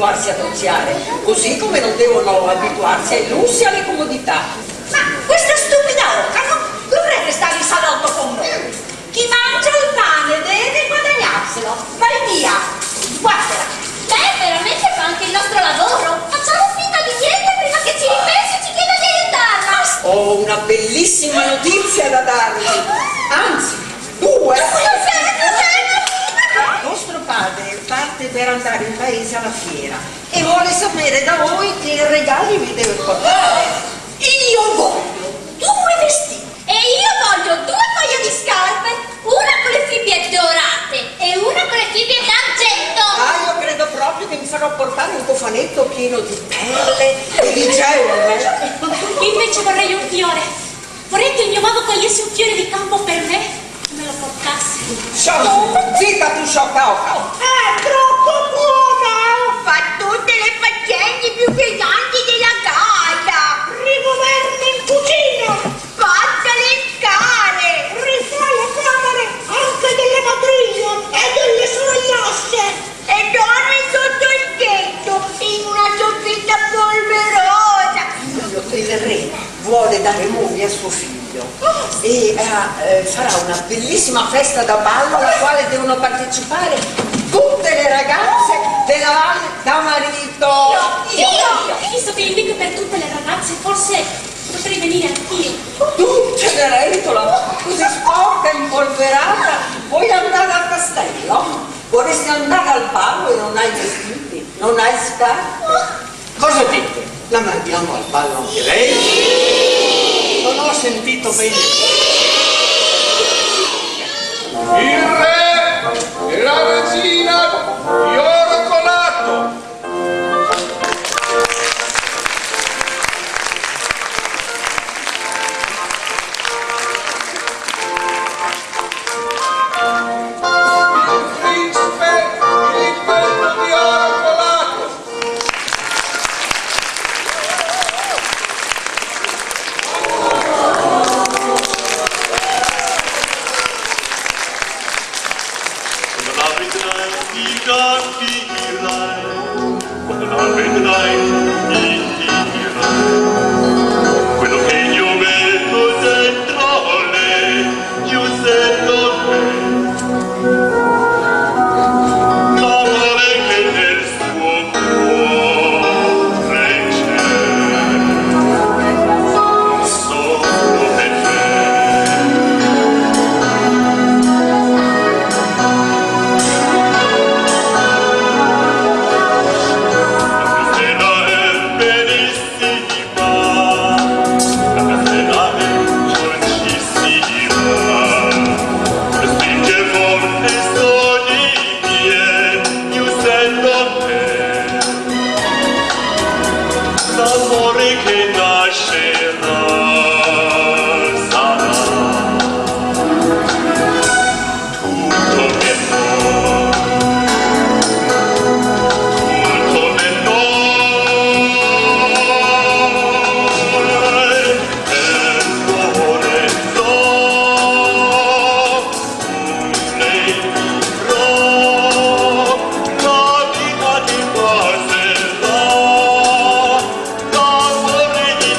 abituarsi ad oziare, così come non devono abituarsi ai lussi e alle comodità. Ma questa stupida oca non dovrebbe stare in salotto con noi. Chi mangia il pane deve guadagnarselo. Vai via, guardala. Beh, veramente fa anche il nostro lavoro. Facciamo finta di niente prima che ci ripensi e ci chieda di aiutarla. Ho una bellissima notizia da darvi, anzi, due. Vostro padre parte per andare in paese alla fiera e vuole sapere da voi che regali vi deve portare. Io voglio 2 vestiti. E io voglio 2 paia di scarpe, una con le fibbie dorate e una con le fibbie d'argento. Ah, io credo proprio che vi farò portare un cofanetto pieno di perle e di gemme. Invece vorrei un fiore. Vorrei che il mio mamma cogliesse un fiore di campo per me e me lo portasse. Zitta tu, sciocca oca. È troppo buona! Fa tutte le faccende più pesanti della casa. Rigoverne in cucina. Faccia le scale. Rifà le camere anche delle matriglie e delle sorellasce. E dorme sotto il tetto in una soffitta polverosa. Il re vuole dare moglie a suo figlio e farà una bellissima festa da ballo alla quale devono partecipare tutte le ragazze della Valle da Marito. Io! Visto che è invito per tutte le ragazze, forse potrei venire anch'io. Tu, Cenerentola, così sporca e impolverata, vuoi andare al castello? Vorresti andare al ballo e non hai vestiti, non hai scarpe? Cosa dite? La mandiamo al ballo anche lei? Non ho sentito bene. Il re e la regina di oro colato. Il principe e il bello di oro colato. Quello che io metto dentro lei, io sento me. L'amore che nel suo cuore c'è, solo per l'amore che nascerà sarà tutto per noi, tutto per noi. E l'amore ne vivrò, la vita ti passerà. L'amore di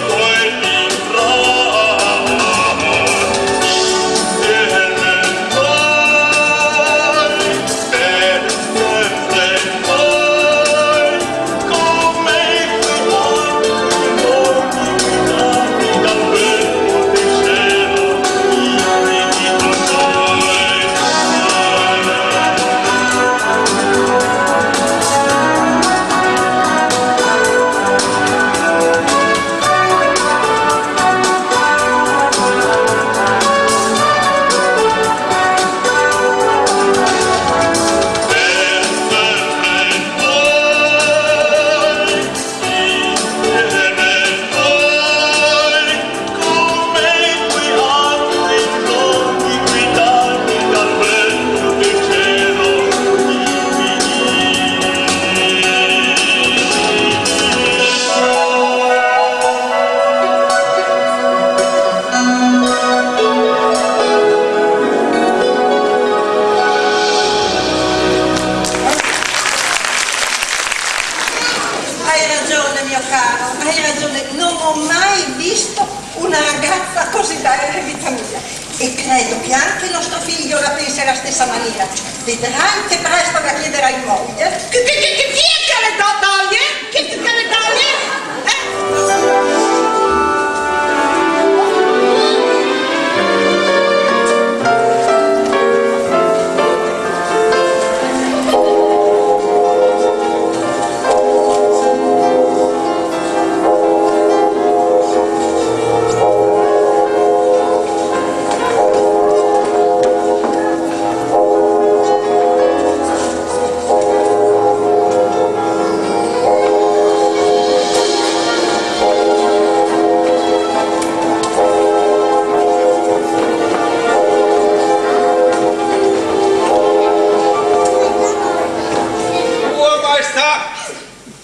hai ragione, non ho mai visto una ragazza così bella in vita mia. E credo che anche il nostro figlio la pensi alla stessa maniera. Vedrai che presto la chiederai moglie. Chi è che le toglie? Chi è che le toglie?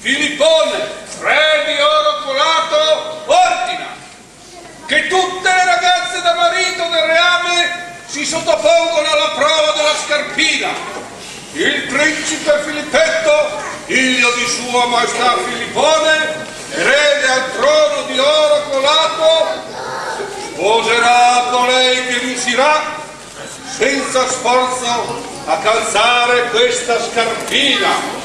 Filippone, re di oro colato, ordina che tutte le ragazze da marito del reame si sottopongono alla prova della scarpina. Il principe Filippetto, figlio di sua maestà Filippone, erede al trono di oro colato, sposerà colei che riuscirà senza sforzo a calzare questa scarpina.